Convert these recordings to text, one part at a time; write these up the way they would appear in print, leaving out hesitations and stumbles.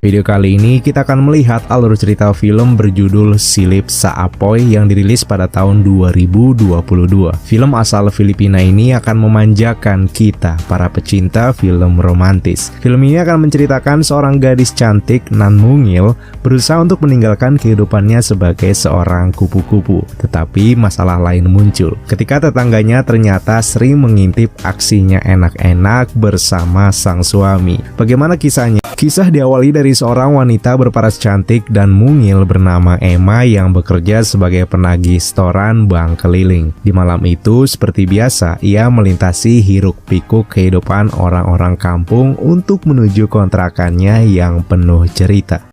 Video kali ini kita akan melihat alur cerita film berjudul Silip Sa Apoi yang dirilis pada tahun 2022. Film asal Filipina ini akan memanjakan kita, para pecinta film romantis. Film ini akan menceritakan seorang gadis cantik nan mungil berusaha untuk meninggalkan kehidupannya sebagai seorang kupu-kupu. Tetapi masalah lain muncul ketika tetangganya ternyata sering mengintip aksinya enak-enak bersama sang suami. Bagaimana kisahnya? Kisah diawali dari seorang wanita berparas cantik dan mungil bernama Emma yang bekerja sebagai penagih setoran bank keliling. Di malam itu, seperti biasa, ia melintasi hiruk-pikuk kehidupan orang-orang kampung untuk menuju kontrakannya yang penuh cerita.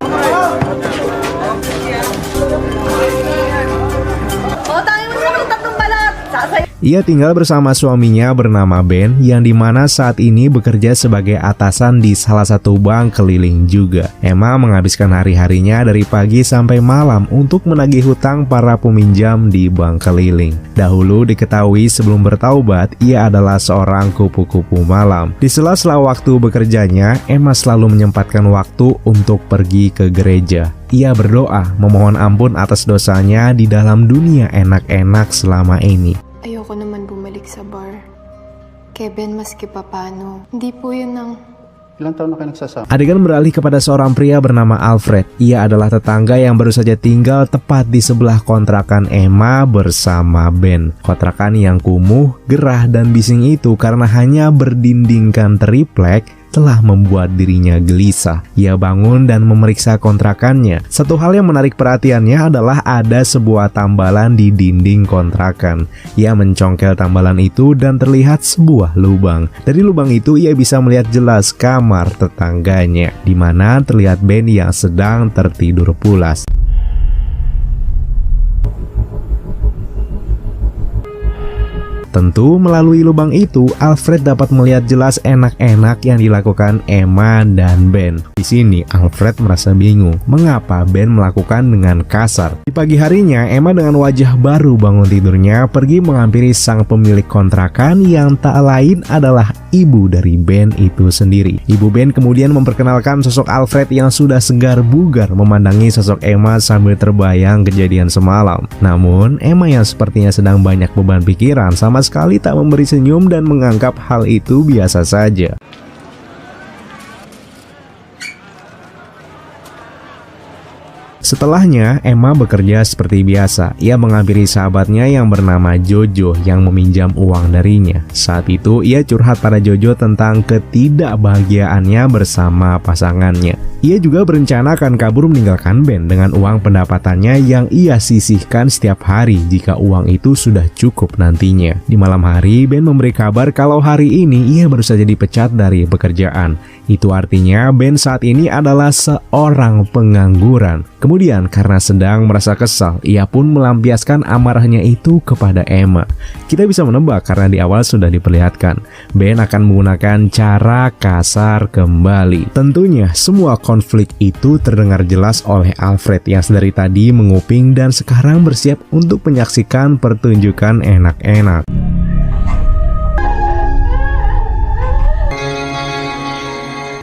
Ia tinggal bersama suaminya bernama Ben yang dimana saat ini bekerja sebagai atasan di salah satu bank keliling juga. Emma menghabiskan hari-harinya dari pagi sampai malam untuk menagih hutang para peminjam di bank keliling. Dahulu diketahui sebelum bertaubat, ia adalah seorang kupu-kupu malam. Di sela-sela waktu bekerjanya, Emma selalu menyempatkan waktu untuk pergi ke gereja. Ia berdoa memohon ampun atas dosanya di dalam dunia enak-enak selama ini. Ayoko naman bumalik sa bar. Kevin, maski papano. Hindi po yun ang... Ilang taon na kayo nagsasama? Adegan beralih kepada seorang pria bernama Alfred. Ia adalah tetangga yang baru saja tinggal tepat di sebelah kontrakan Emma bersama Ben. Kontrakan yang kumuh, gerah, dan bising itu karena hanya berdindingkan triplek telah membuat dirinya gelisah. Ia bangun dan memeriksa kontrakannya. Satu hal yang menarik perhatiannya adalah ada sebuah tambalan di dinding kontrakan. Ia mencongkel tambalan itu dan terlihat sebuah lubang. Dari lubang itu ia bisa melihat jelas kamar tetangganya, di mana terlihat Ben yang sedang tertidur pulas. Tentu melalui lubang itu, Alfred dapat melihat jelas enak-enak yang dilakukan Emma dan Ben. Di sini, Alfred merasa bingung mengapa Ben melakukan dengan kasar. Di pagi harinya, Emma dengan wajah baru bangun tidurnya pergi menghampiri sang pemilik kontrakan yang tak lain adalah ibu dari Ben itu sendiri. Ibu Ben kemudian memperkenalkan sosok Alfred yang sudah segar bugar memandangi sosok Emma sambil terbayang kejadian semalam. Namun, Emma yang sepertinya sedang banyak beban pikiran sama sekali tak memberi senyum dan menganggap hal itu biasa saja. Setelahnya, Emma bekerja seperti biasa. Ia menghampiri sahabatnya yang bernama Jojo yang meminjam uang darinya. Saat itu, ia curhat pada Jojo tentang ketidakbahagiaannya bersama pasangannya. Ia juga berencana akan kabur meninggalkan Ben dengan uang pendapatannya yang ia sisihkan setiap hari jika uang itu sudah cukup nantinya. Di malam hari, Ben memberi kabar kalau hari ini ia baru saja dipecat dari pekerjaan. Itu artinya Ben saat ini adalah seorang pengangguran. Kemudian karena sedang merasa kesal, ia pun melampiaskan amarahnya itu kepada Emma. Kita bisa menebak karena di awal sudah diperlihatkan Ben akan menggunakan cara kasar kembali. Tentunya semua konflik itu terdengar jelas oleh Alfred yang dari tadi menguping dan sekarang bersiap untuk menyaksikan pertunjukan enak-enak.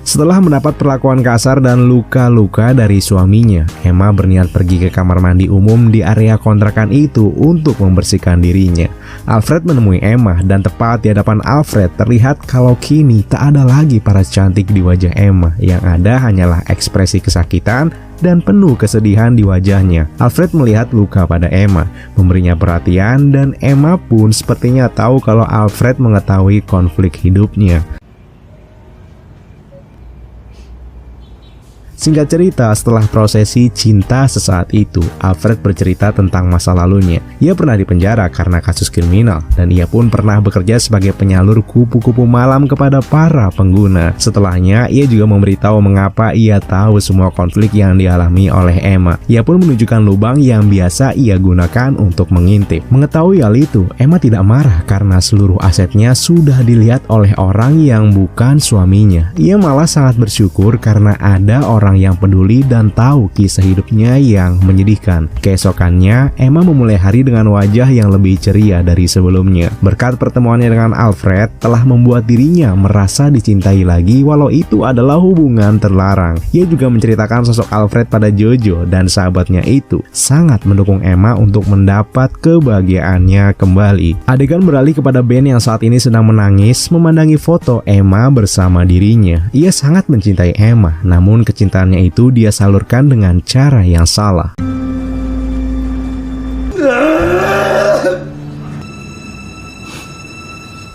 Setelah mendapat perlakuan kasar dan luka-luka dari suaminya, Emma berniat pergi ke kamar mandi umum di area kontrakan itu untuk membersihkan dirinya. Alfred menemui Emma dan tepat di hadapan Alfred terlihat kalau kini tak ada lagi paras cantik di wajah Emma. Yang ada hanyalah ekspresi kesakitan dan penuh kesedihan di wajahnya. Alfred melihat luka pada Emma, memberinya perhatian, dan Emma pun sepertinya tahu kalau Alfred mengetahui konflik hidupnya. Singkat cerita, setelah prosesi cinta sesaat itu, Alfred bercerita tentang masa lalunya. Ia pernah dipenjara karena kasus kriminal, dan ia pun pernah bekerja sebagai penyalur kupu-kupu malam kepada para pengguna. Setelahnya, ia juga memberitahu mengapa ia tahu semua konflik yang dialami oleh Emma. Ia pun menunjukkan lubang yang biasa ia gunakan untuk mengintip. Mengetahui hal itu, Emma tidak marah karena seluruh asetnya sudah dilihat oleh orang yang bukan suaminya. Ia malah sangat bersyukur karena ada orang orang yang peduli dan tahu kisah hidupnya yang menyedihkan. Keesokannya, Emma memulai hari dengan wajah yang lebih ceria dari sebelumnya. Berkat pertemuannya dengan Alfred telah membuat dirinya merasa dicintai lagi walau itu adalah hubungan terlarang. Ia juga menceritakan sosok Alfred pada Jojo dan sahabatnya itu sangat mendukung Emma untuk mendapat kebahagiaannya kembali. Adegan beralih kepada Ben yang saat ini sedang menangis memandangi foto Emma bersama dirinya. Ia sangat mencintai Emma, namun kecintaannya itu dia salurkan dengan cara yang salah.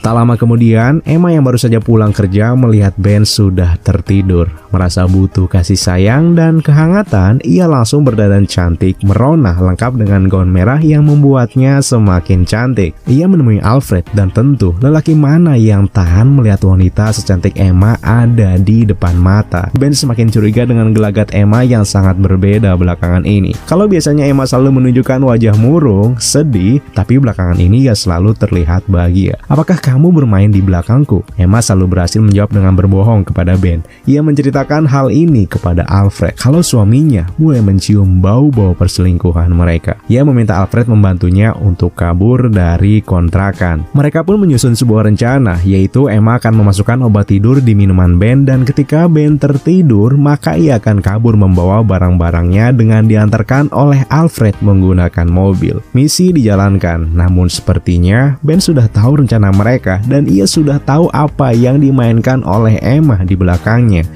Tak lama kemudian, Emma yang baru saja pulang kerja melihat Ben sudah tertidur. Merasa butuh kasih sayang dan kehangatan, ia langsung berdandan cantik, merona lengkap dengan gaun merah yang membuatnya semakin cantik. Ia menemui Alfred dan tentu lelaki mana yang tahan melihat wanita secantik Emma ada di depan mata. Ben semakin curiga dengan gelagat Emma yang sangat berbeda belakangan ini. Kalau biasanya Emma selalu menunjukkan wajah murung, sedih, tapi belakangan ini ia selalu terlihat bahagia. Apakah kamu bermain di belakangku? Emma selalu berhasil menjawab dengan berbohong kepada Ben. Ia menceritakan hal ini kepada Alfred kalau suaminya mulai mencium bau-bau perselingkuhan mereka. Ia meminta Alfred membantunya untuk kabur dari kontrakan. Mereka pun menyusun sebuah rencana, yaitu Emma akan memasukkan obat tidur di minuman Ben dan ketika Ben tertidur, maka ia akan kabur membawa barang-barangnya dengan diantarkan oleh Alfred menggunakan mobil. Misi dijalankan, namun sepertinya Ben sudah tahu rencana mereka dan ia sudah tahu apa yang dimainkan oleh Emma di belakangnya.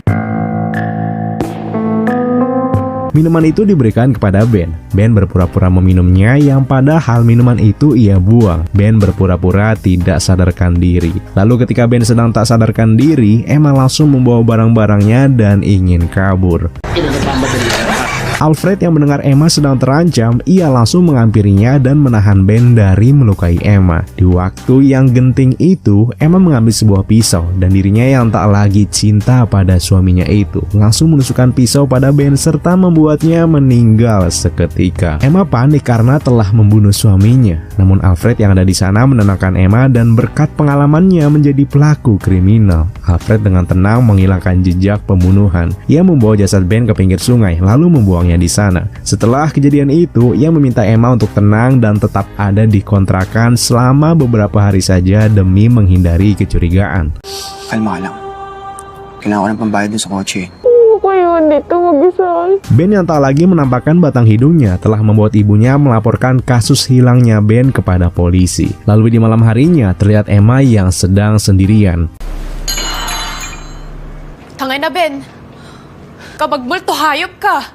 Minuman itu diberikan kepada Ben. Ben berpura-pura meminumnya yang padahal minuman itu ia buang. Ben berpura-pura tidak sadarkan diri. Lalu ketika Ben sedang tak sadarkan diri, Emma langsung membawa barang-barangnya dan ingin kabur. Alfred yang mendengar Emma sedang terancam, ia langsung menghampirinya dan menahan Ben dari melukai Emma. Di waktu yang genting itu, Emma mengambil sebuah pisau dan dirinya yang tak lagi cinta pada suaminya itu langsung menusukkan pisau pada Ben serta membuatnya meninggal seketika. Emma panik karena telah membunuh suaminya. Namun Alfred yang ada di sana menenangkan Emma dan berkat pengalamannya menjadi pelaku kriminal. Alfred dengan tenang menghilangkan jejak pembunuhan. Ia membawa jasad Ben ke pinggir sungai lalu membuangnya di sana. Setelah kejadian itu, ia meminta Emma untuk tenang dan tetap ada di kontrakan selama beberapa hari saja demi menghindari kecurigaan. Kalma ka lang. Kailangan ko ng pambayad dun sa kotse. Ben yang tak lagi menampakkan batang hidungnya telah membuat ibunya melaporkan kasus hilangnya Ben kepada polisi. Lalu di malam harinya terlihat Emma yang sedang sendirian. Tangay na, Ben. Kapag multo, hayop ka.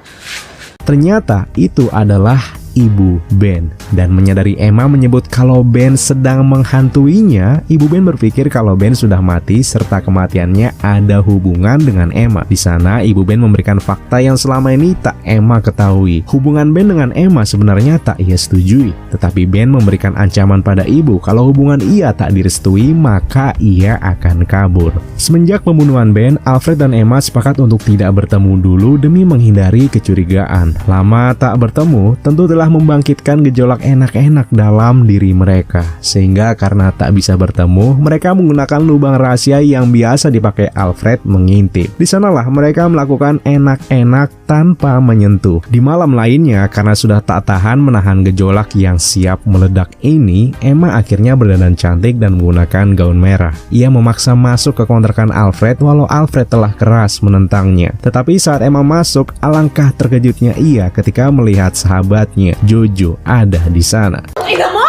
Ternyata itu adalah ibu Ben. Dan menyadari Emma menyebut kalau Ben sedang menghantuinya, ibu Ben berpikir kalau Ben sudah mati serta kematiannya ada hubungan dengan Emma. Di sana ibu Ben memberikan fakta yang selama ini tak Emma ketahui. Hubungan Ben dengan Emma sebenarnya tak ia setujui, tetapi Ben memberikan ancaman pada ibu kalau hubungan ia tak direstui maka ia akan kabur. Semenjak pembunuhan Ben, Alfred dan Emma sepakat untuk tidak bertemu dulu demi menghindari kecurigaan. Lama tak bertemu tentu telah membangkitkan gejolak enak-enak dalam diri mereka. Sehingga karena tak bisa bertemu, mereka menggunakan lubang rahasia yang biasa dipakai Alfred mengintip. Di sanalah mereka melakukan enak-enak tanpa menyentuh. Di malam lainnya, karena sudah tak tahan menahan gejolak yang siap meledak ini, Emma akhirnya berdandan cantik dan menggunakan gaun merah. Ia memaksa masuk ke kontrakan Alfred walau Alfred telah keras menentangnya. Tetapi saat Emma masuk, alangkah terkejutnya ia ketika melihat sahabatnya Jojo ada di sana. Ina mo?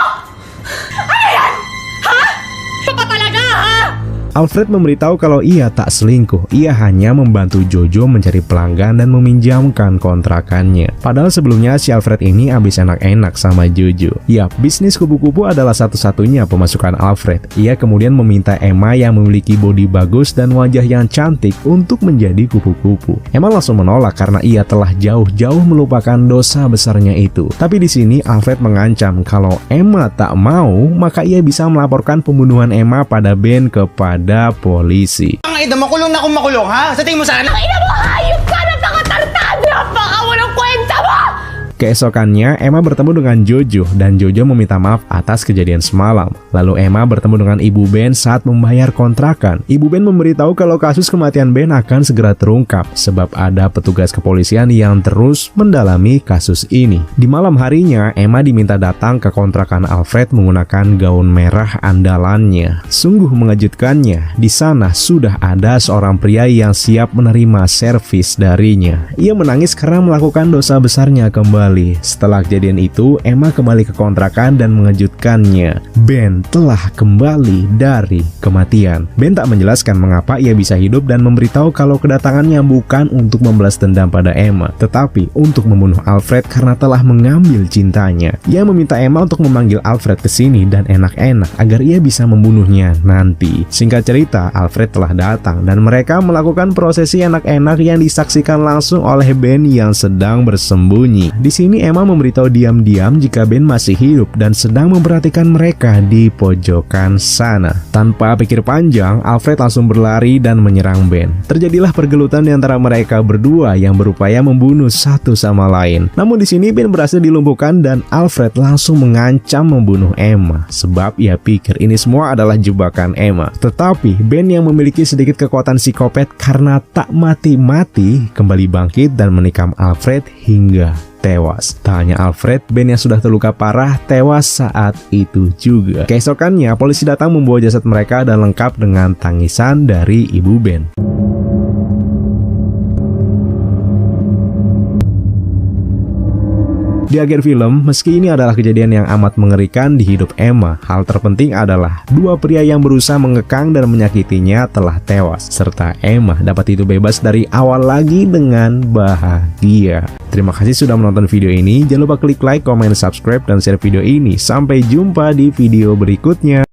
Ano yan? Ha? Ito pa talaga, ha? Alfred memberitahu kalau ia tak selingkuh, ia hanya membantu Jojo mencari pelanggan dan meminjamkan kontrakannya. Padahal sebelumnya si Alfred ini habis enak-enak sama Jojo. Yap, bisnis kupu-kupu adalah satu-satunya pemasukan Alfred. Ia kemudian meminta Emma yang memiliki bodi bagus dan wajah yang cantik untuk menjadi kupu-kupu. Emma langsung menolak karena ia telah jauh-jauh melupakan dosa besarnya itu. Tapi di sini Alfred mengancam kalau Emma tak mau, maka ia bisa melaporkan pembunuhan Emma pada Ben kepada polisi. Ang ina, makulong na akong makulong, ha? Sa tingin mo sana? Ina mo, hayop ka na tangatartado! Baka walang kwenta mo! Keesokannya, Emma bertemu dengan Jojo dan Jojo meminta maaf atas kejadian semalam. Lalu Emma bertemu dengan Ibu Ben saat membayar kontrakan. Ibu Ben memberitahu kalau kasus kematian Ben akan segera terungkap sebab ada petugas kepolisian yang terus mendalami kasus ini. Di malam harinya, Emma diminta datang ke kontrakan Alfred menggunakan gaun merah andalannya. Sungguh mengejutkannya, di sana sudah ada seorang pria yang siap menerima servis darinya. Ia menangis karena melakukan dosa besarnya kembali. Setelah kejadian itu, Emma kembali ke kontrakan dan mengejutkannya. Ben telah kembali dari kematian. Ben tak menjelaskan mengapa ia bisa hidup dan memberitahu kalau kedatangannya bukan untuk membalas dendam pada Emma, tetapi untuk membunuh Alfred karena telah mengambil cintanya. Ia meminta Emma untuk memanggil Alfred ke sini dan enak-enak agar ia bisa membunuhnya nanti. Singkat cerita, Alfred telah datang dan mereka melakukan prosesi enak-enak yang disaksikan langsung oleh Ben yang sedang bersembunyi. Di sini Emma memberitahu diam-diam jika Ben masih hidup dan sedang memperhatikan mereka di pojokan sana. Tanpa pikir panjang, Alfred langsung berlari dan menyerang Ben. Terjadilah pergelutan di antara mereka berdua yang berupaya membunuh satu sama lain. Namun di sini Ben berhasil dilumpuhkan dan Alfred langsung mengancam membunuh Emma sebab ia pikir ini semua adalah jebakan Emma. Tetapi Ben yang memiliki sedikit kekuatan psikopat karena tak mati-mati kembali bangkit dan menikam Alfred hingga tewas. Tak hanya Alfred, Ben yang sudah terluka parah tewas saat itu juga. Keesokannya, polisi datang membawa jasad mereka dan lengkap dengan tangisan dari ibu Ben. Di akhir film, meski ini adalah kejadian yang amat mengerikan di hidup Emma, hal terpenting adalah dua pria yang berusaha mengekang dan menyakitinya telah tewas, serta Emma dapat hidup bebas dari awal lagi dengan bahagia. Terima kasih sudah menonton video ini. Jangan lupa klik like, comment, subscribe, dan share video ini. Sampai jumpa di video berikutnya.